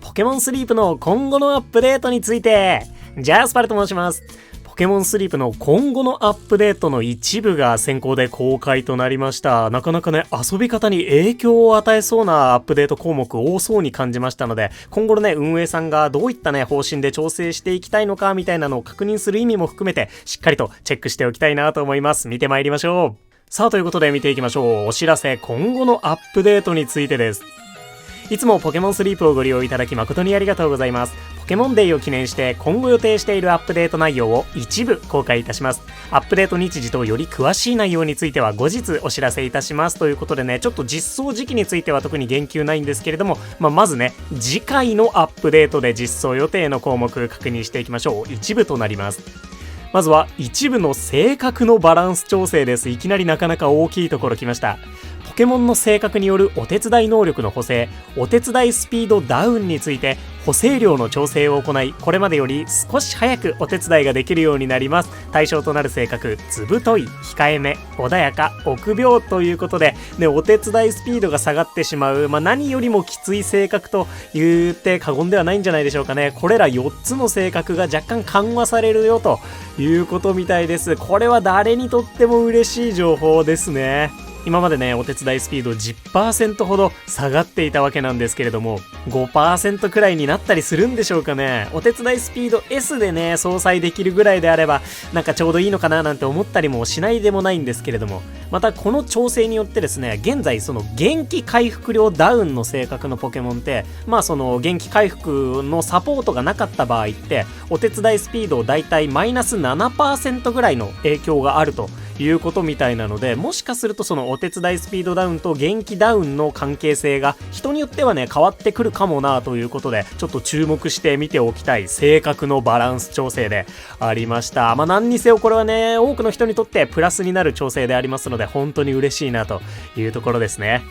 ポケモンスリープの今後のアップデートについて。ジャスパルと申します。ポケモンスリープの今後のアップデートの一部が先行で公開となりました。なかなかね、遊び方に影響を与えそうなアップデート項目多そうに感じましたので、今後のね、運営さんがどういったね、方針で調整していきたいのかみたいなのを確認する意味も含めて、しっかりとチェックしておきたいなと思います。見てまいりましょう。さあ、ということで見ていきましょう。お知らせ、今後のアップデートについてです。いつもポケモンスリープをご利用いただき誠にありがとうございます。ポケモンデーを記念して今後予定しているアップデート内容を一部公開いたします。アップデート日時とより詳しい内容については後日お知らせいたしますということでね、ちょっと実装時期については特に言及ないんですけれども、まずね、次回のアップデートで実装予定の項目確認していきましょう。一部となります。まずは一部の性格のバランス調整です。いきなりなかなか大きいところ来ました。ポケモンの性格によるお手伝い能力の補正、お手伝いスピードダウンについて補正量の調整を行い、これまでより少し早くお手伝いができるようになります。対象となる性格、ずぶとい、控えめ、穏やか、臆病ということで、お手伝いスピードが下がってしまう、何よりもきつい性格と言って過言ではないんじゃないでしょうかね。これら4つの性格が若干緩和されるよということみたいです。これは誰にとっても嬉しい情報ですね。今までね、お手伝いスピード 10% ほど下がっていたわけなんですけれども、5% くらいになったりするんでしょうかね。お手伝いスピード S でね、相殺できるぐらいであれば、なんかちょうどいいのかななんて思ったりもしないでもないんですけれども、またこの調整によってですね、現在その元気回復量ダウンの性格のポケモンって、その元気回復のサポートがなかった場合って、お手伝いスピードだいたいマイナス 7% ぐらいの影響があるということみたいなので、もしかするとそのお手伝いスピードダウンと元気ダウンの関係性が人によってはね変わってくるかもなということで、ちょっと注目して見ておきたい性格のバランス調整でありました。何にせよこれはね、多くの人にとってプラスになる調整でありますので、本当に嬉しいなというところですね。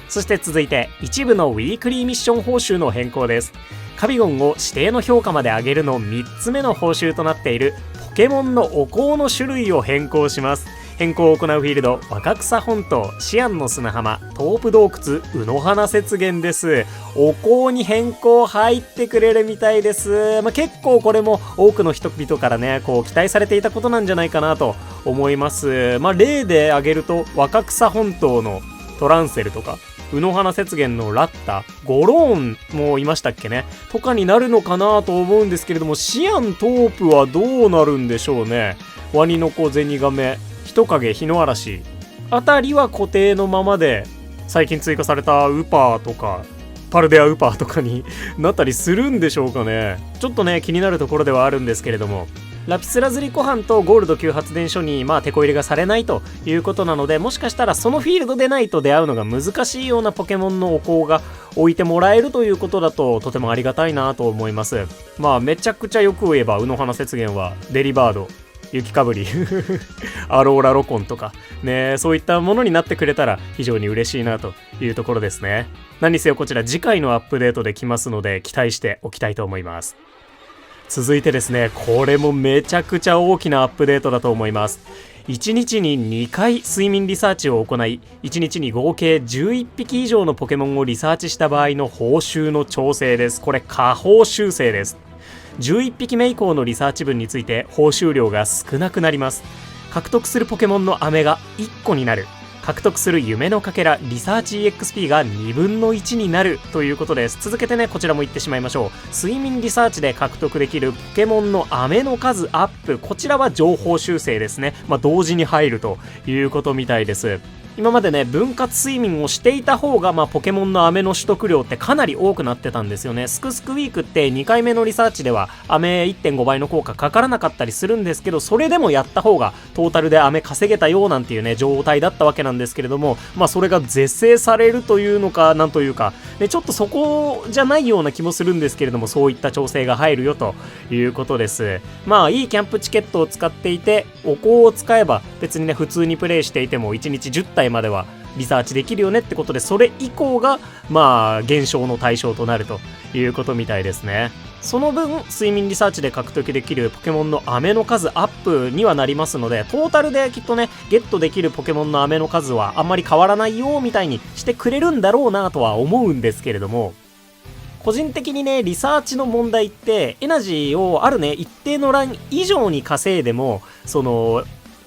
そして続いて一部のウィークリーミッション報酬の変更です。カビゴンを指定の評価まで上げるの3つ目の報酬となっているポケモンのお香の種類を変更します。変更を行うフィールド、若草本島、シアンの砂浜、トープ洞窟、卯の花雪原です。お香に変更入ってくれるみたいです。結構これも多くの人々からね、期待されていたことなんじゃないかなと思います。例で挙げると、若草本島のトランセルとか、卯の花雪原のラッタ、ゴローンもいましたっけねとかになるのかなと思うんですけれども、シアントープはどうなるんでしょうね。ワニの子、ゼニガメ、人影、日の嵐あたりは固定のままで、最近追加されたウパーとかパルデアウパーとかになったりするんでしょうかね。ちょっとね気になるところではあるんですけれども、ラピスラズリ湖畔とゴールド級発電所にテこ入れがされないということなので、もしかしたらそのフィールドでないと出会うのが難しいようなポケモンのお香が置いてもらえるということだと、とてもありがたいなと思います。めちゃくちゃよく言えば、卯の花雪原はデリバード、雪かぶりアローラロコンとかね、そういったものになってくれたら非常に嬉しいなというところですね。何にせよこちら次回のアップデートできますので、期待しておきたいと思います。続いてですね、これもめちゃくちゃ大きなアップデートだと思います。1日に2回睡眠リサーチを行い、1日に合計11匹以上のポケモンをリサーチした場合の報酬の調整です。これ下方修正です。11匹目以降のリサーチ分について報酬量が少なくなります。獲得するポケモンの飴が1個になる。獲得する夢のかけらリサーチ EXP が2分の1になるということです。続けてね、こちらも言ってしまいましょう。睡眠リサーチで獲得できるポケモンの飴の数アップ、こちらは情報修正ですね。同時に入るということみたいです。今までね、分割睡眠をしていた方が、ポケモンの飴の取得量ってかなり多くなってたんですよね。スクスクウィークって2回目のリサーチでは飴 1.5 倍の効果かからなかったりするんですけど、それでもやった方がトータルで飴稼げたよなんていうね状態だったわけなんですけれども、それが是正されるというのかなんというか、ちょっとそこじゃないような気もするんですけれども、そういった調整が入るよということです。いいキャンプチケットを使っていて、お香を使えば別にね普通にプレイしていても1日10体まではリサーチできるよねってことで、それ以降が減少の対象となるということみたいですね。その分睡眠リサーチで獲得できるポケモンの飴の数アップにはなりますので、トータルできっとねゲットできるポケモンの飴の数はあんまり変わらないよみたいにしてくれるんだろうなとは思うんですけれども、個人的にね、リサーチの問題って、エナジーをあるね、一定のラン以上に稼いでも、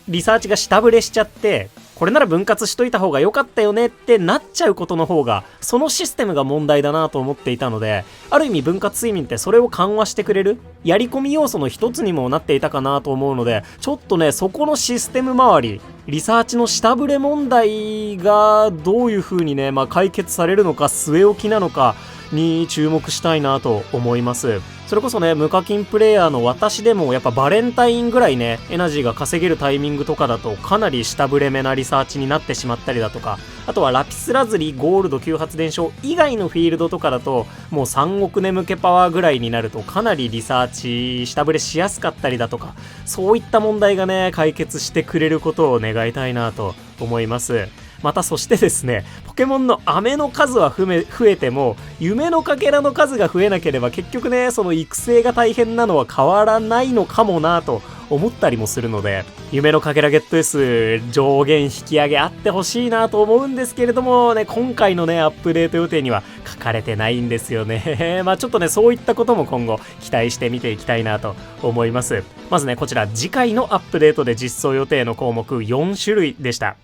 リサーチが下振れしちゃって、これなら分割しといた方が良かったよねってなっちゃうことの方が、そのシステムが問題だなと思っていたので、ある意味分割睡眠ってそれを緩和してくれるやり込み要素の一つにもなっていたかなと思うので、ちょっとね、そこのシステム周り、リサーチの下振れ問題がどういう風にね、解決されるのか、据え置きなのかに注目したいなと思います。それこそね、無課金プレイヤーの私でもやっぱバレンタインぐらいね、エナジーが稼げるタイミングとかだとかなり下振れ目なリサーチになってしまったりだとか、あとはラピスラズリ、ゴールド、急発電所以外のフィールドとかだともう3億眠気パワーぐらいになるとかなりリサーチ下振れしやすかったりだとか、そういった問題がね、解決してくれることを願いたいなと思います。またそしてですね、ポケモンの飴の数は増えても、夢のかけらの数が増えなければ結局ね、その育成が大変なのは変わらないのかもなと思ったりもするので、夢のかけらゲット S 上限引き上げあってほしいなと思うんですけれどもね、今回のね、アップデート予定には書かれてないんですよね。ちょっとね、そういったことも今後期待して見ていきたいなと思います。まずね、こちら次回のアップデートで実装予定の項目4種類でした。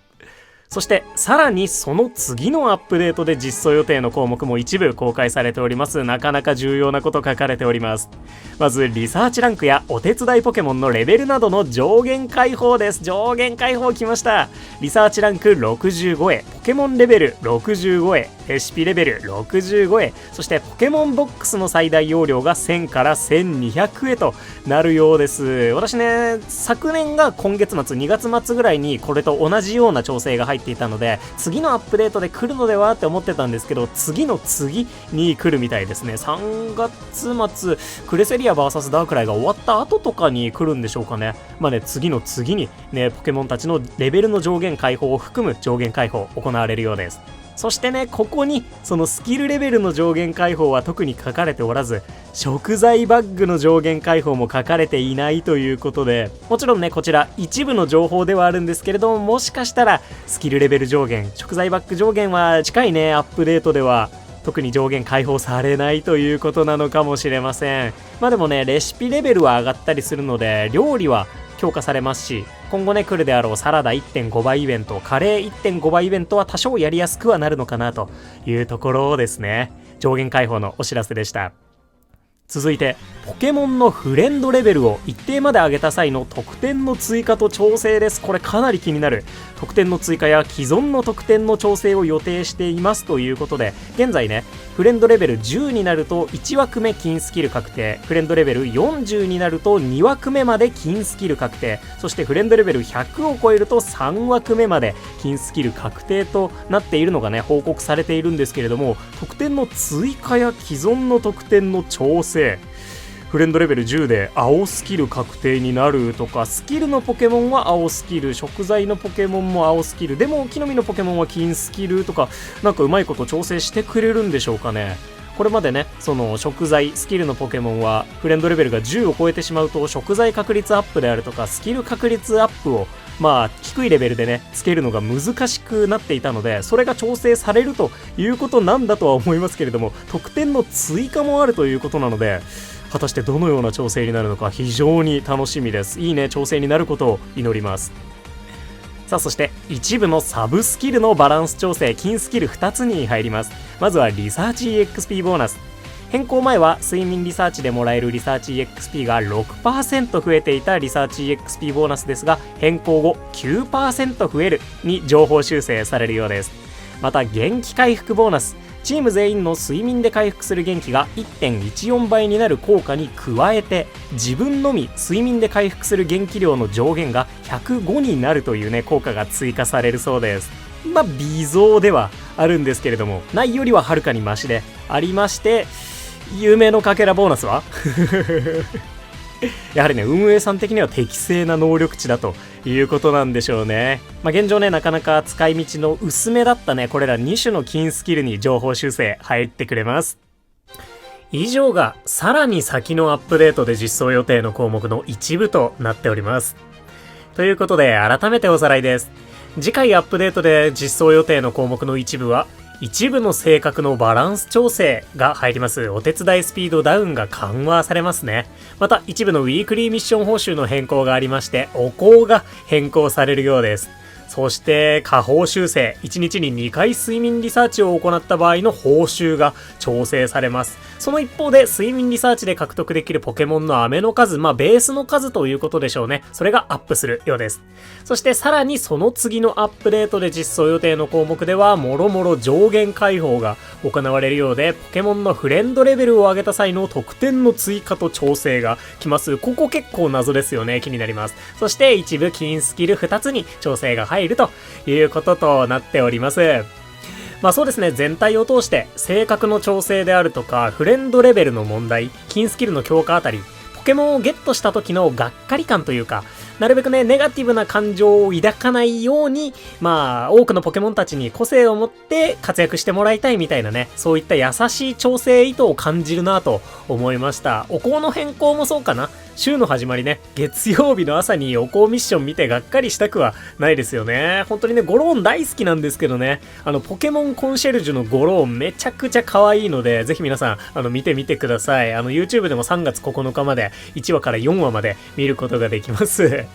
そしてさらにその次のアップデートで実装予定の項目も一部公開されております。なかなか重要なこと書かれております。まずリサーチランクやお手伝いポケモンのレベルなどの上限解放です。上限解放きました。リサーチランク65へ、ポケモンレベル65へ、レシピレベル65へ、そしてポケモンボックスの最大容量が1000から1200へとなるようです。私ね、昨年が今月末2月末ぐらいにこれと同じような調整が入っていたので、次のアップデートで来るのではって思ってたんですけど、次の次に来るみたいですね。3月末クレセリア VS ダークライが終わった後とかに来るんでしょうかね。次の次にね、ポケモンたちのレベルの上限解放を含む上限解放行われるようです。そしてね、ここにそのスキルレベルの上限解放は特に書かれておらず、食材バッグの上限解放も書かれていないということで、もちろんね、こちら一部の情報ではあるんですけれども、もしかしたらスキルレベル上限、食材バッグ上限は近いね、アップデートでは特に上限解放されないということなのかもしれません。でもね、レシピレベルは上がったりするので、料理は強化されますし、今後ね、来るであろうサラダ 1.5 倍イベント、カレー 1.5 倍イベントは多少やりやすくはなるのかなというところですね。上限解放のお知らせでした。続いて、ポケモンのフレンドレベルを一定まで上げた際の得点の追加と調整です。これかなり気になる。得点の追加や既存の得点の調整を予定していますということで、現在ね、フレンドレベル10になると1枠目金スキル確定、フレンドレベル40になると2枠目まで金スキル確定、そしてフレンドレベル100を超えると3枠目まで金スキル確定となっているのがね、報告されているんですけれども、得点の追加や既存の得点の調整、フレンドレベル10で青スキル確定になるとか、スキルのポケモンは青スキル、食材のポケモンも青スキル、でも木の実のポケモンは金スキルとか、なんかうまいこと調整してくれるんでしょうかね。これまでね、その食材スキルのポケモンはフレンドレベルが10を超えてしまうと食材確率アップであるとかスキル確率アップを低いレベルでねつけるのが難しくなっていたので、それが調整されるということなんだとは思いますけれども、得点の追加もあるということなので、果たしてどのような調整になるのか非常に楽しみです。いいね、調整になることを祈ります。さあ、そして一部のサブスキルのバランス調整、金スキル2つに入ります。まずはリサーチ EXP ボーナス。変更前は睡眠リサーチでもらえるリサーチ EXP が 6% 増えていたリサーチ EXP ボーナスですが、変更後 9% 増えるに情報修正されるようです。また元気回復ボーナス、チーム全員の睡眠で回復する元気が 1.14 倍になる効果に加えて、自分のみ睡眠で回復する元気量の上限が105になるというね効果が追加されるそうです。微増ではあるんですけれども、ないよりははるかにマシでありまして、夢のかけらボーナスはやはりね、運営さん的には適正な能力値だということなんでしょうね。現状ね、なかなか使い道の薄めだったね、これら2種の金スキルに情報修正入ってくれます。以上がさらに先のアップデートで実装予定の項目の一部となっております。ということで改めておさらいです。次回アップデートで実装予定の項目の一部は、一部の性格のバランス調整が入ります。お手伝いスピードダウンが緩和されますね。また一部のウィークリーミッション報酬の変更がありまして、お香が変更されるようです。そして下方修正、1日に2回睡眠リサーチを行った場合の報酬が調整されます。その一方で睡眠リサーチで獲得できるポケモンの飴の数、ベースの数ということでしょうね。それがアップするようです。そしてさらにその次のアップデートで実装予定の項目では、もろもろ上限解放が行われるようで、ポケモンのフレンドレベルを上げた際の得点の追加と調整が来ます。ここ結構謎ですよね。気になります。そして一部金スキル2つに調整が入るということとなっております。そうですね、全体を通して性格の調整であるとかフレンドレベルの問題、金スキルの強化あたり、ポケモンをゲットした時のがっかり感というか、なるべくねネガティブな感情を抱かないように、多くのポケモンたちに個性を持って活躍してもらいたいみたいなね、そういった優しい調整意図を感じるなと思いました。お香の変更もそうかな。週の始まりね、月曜日の朝にお香ミッション見てがっかりしたくはないですよね。本当にね、ゴローン大好きなんですけどね、ポケモンコンシェルジュのゴローンめちゃくちゃ可愛いので、ぜひ皆さん、見てみてください。YouTube でも3月9日まで1話から4話まで見ることができます。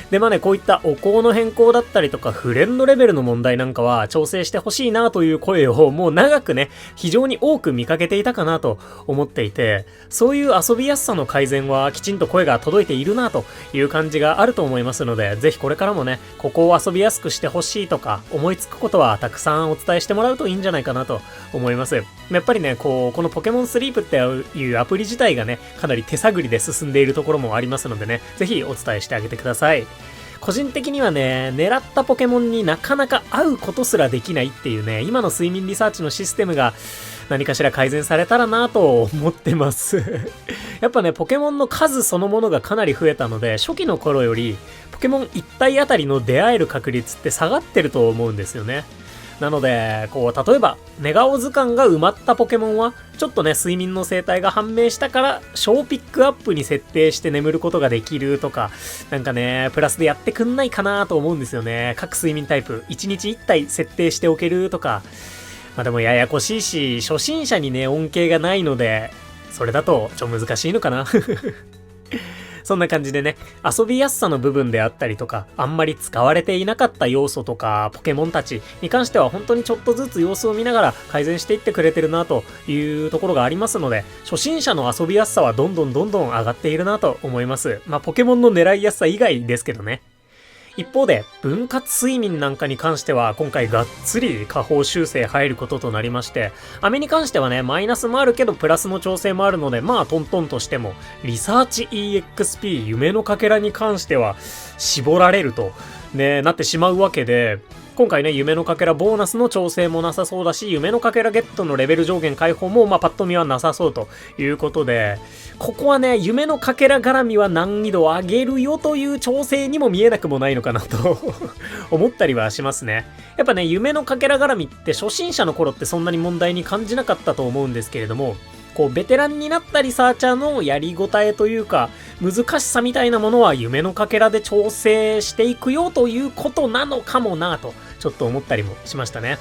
でこういったお香の変更だったりとかフレンドレベルの問題なんかは調整してほしいなという声をもう長くね非常に多く見かけていたかなと思っていて、そういう遊びやすさの改善はきちんと声が届いているなという感じがあると思いますので、ぜひこれからもねここを遊びやすくしてほしいとか思いつくことはたくさんお伝えしてもらうといいんじゃないかなと思います。やっぱりねこのポケモンスリープっていうアプリ自体がねかなり手探りで進んでいるところもありますのでね、ぜひお伝えしてあげてください。個人的にはね、狙ったポケモンになかなか会うことすらできないっていうね、今の睡眠リサーチのシステムが何かしら改善されたらなと思ってますやっぱね、ポケモンの数そのものがかなり増えたので、初期の頃よりポケモン1体あたりの出会える確率って下がってると思うんですよね。なので、例えば、寝顔図鑑が埋まったポケモンは、ちょっとね、睡眠の生態が判明したから、小ピックアップに設定して眠ることができるとか、なんかね、プラスでやってくんないかなと思うんですよね。各睡眠タイプ、1日1体設定しておけるとか。でもややこしいし、初心者にね、恩恵がないので、それだと、難しいのかなそんな感じでね、遊びやすさの部分であったりとか、あんまり使われていなかった要素とか、ポケモンたちに関しては本当にちょっとずつ様子を見ながら改善していってくれてるなというところがありますので、初心者の遊びやすさはどんどん上がっているなと思います。ポケモンの狙いやすさ以外ですけどね。一方で分割睡眠なんかに関しては今回がっつり下方修正入ることとなりまして、飴に関してはねマイナスもあるけどプラスの調整もあるのでトントンとしても、リサーチ EXP 夢のかけらに関しては絞られるとねなってしまうわけで、今回ね夢のかけらボーナスの調整もなさそうだし、夢のかけらゲットのレベル上限解放もパッと見はなさそうということで、ここはね夢のかけら絡みは難易度を上げるよという調整にも見えなくもないのかなと思ったりはしますね。やっぱね夢のかけら絡みって初心者の頃ってそんなに問題に感じなかったと思うんですけれども、ベテランになったリサーチャーのやりごたえというか難しさみたいなものは夢のかけらで調整していくよということなのかもなとちょっと思ったりもしましたね。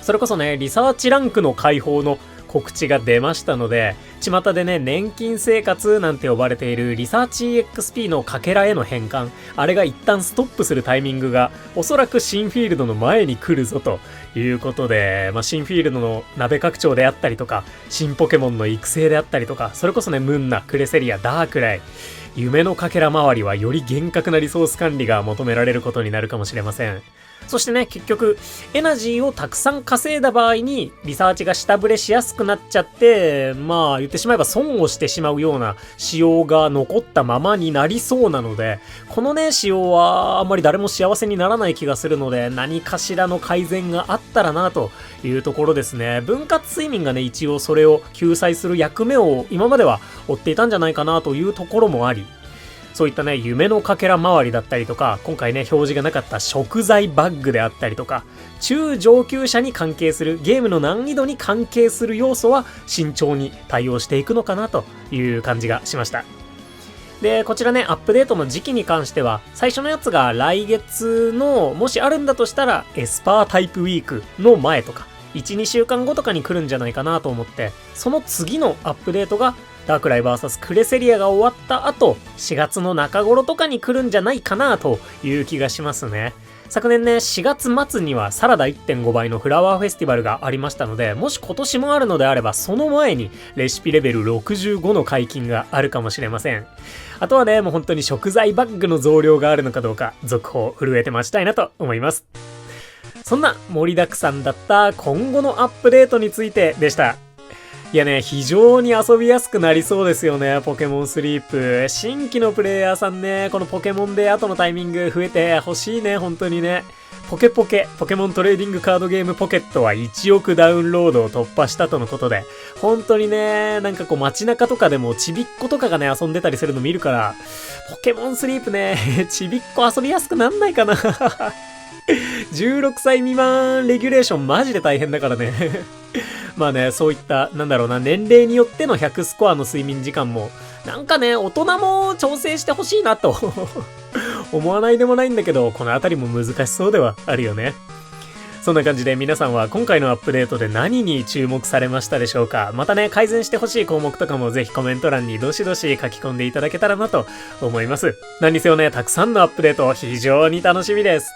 それこそねリサーチランクの解放の告知が出ましたので、巷でね年金生活なんて呼ばれているリサーチ EXP のかけらへの変換、あれが一旦ストップするタイミングがおそらく新フィールドの前に来るぞということで、新フィールドの鍋拡張であったりとか新ポケモンの育成であったりとか、それこそねムンナ、クレセリア、ダークライ、夢のかけら周りはより厳格なリソース管理が求められることになるかもしれません。そしてね結局エナジーをたくさん稼いだ場合にリサーチが下振れしやすくなっちゃって、言ってしまえば損をしてしまうような仕様が残ったままになりそうなので、このね仕様はあんまり誰も幸せにならない気がするので、何かしらの改善があったらなというところですね。分割睡眠がね一応それを救済する役目を今までは負っていたんじゃないかなというところもあり、そういったね夢のかけら周りだったりとか、今回ね表示がなかった食材バッグであったりとか、中上級者に関係するゲームの難易度に関係する要素は慎重に対応していくのかなという感じがしました。でこちらねアップデートの時期に関しては、最初のやつが来月のもしあるんだとしたらエスパータイプウィークの前とか1、2週間後とかに来るんじゃないかなと思って、その次のアップデートがダークライ VS クレセリアが終わった後、4月の中頃とかに来るんじゃないかなという気がしますね。昨年ね、4月末にはサラダ 1.5 倍のフラワーフェスティバルがありましたので、もし今年もあるのであれば、その前にレシピレベル65の解禁があるかもしれません。あとはね、もう本当に食材バッグの増量があるのかどうか、続報震えて待ちたいなと思います。そんな盛りだくさんだった今後のアップデートについてでした。いやね、非常に遊びやすくなりそうですよね、ポケモンスリープ。新規のプレイヤーさんね、このポケモンで後のタイミング増えて欲しいね、本当にね。ポケモントレーディングカードゲームポケットは1億ダウンロードを突破したとのことで、本当にね、なんかこう街中とかでもちびっ子とかがね、遊んでたりするの見るから、ポケモンスリープね、ちびっ子遊びやすくなんないかな。16歳未満レギュレーションマジで大変だからね。まあね、そういった、なんだろうな、年齢によっての100スコアの睡眠時間も、なんかね、大人も調整してほしいなと思わないでもないんだけど、このあたりも難しそうではあるよね。そんな感じで皆さんは今回のアップデートで何に注目されましたでしょうか。またね、改善してほしい項目とかもぜひコメント欄にどしどし書き込んでいただけたらなと思います。何にせよね、たくさんのアップデート非常に楽しみです。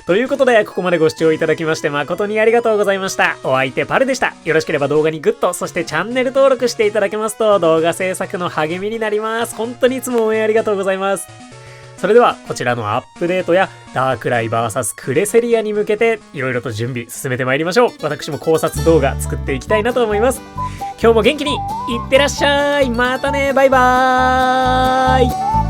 ということで、ここまでご視聴いただきまして誠にありがとうございました。お相手パルでした。よろしければ動画にグッド、そしてチャンネル登録していただけますと動画制作の励みになります。本当にいつも応援ありがとうございます。それでは、こちらのアップデートやダークライ VS クレセリアに向けていろいろと準備進めてまいりましょう。私も考察動画作っていきたいなと思います。今日も元気にいってらっしゃい。またね、バイバーイ。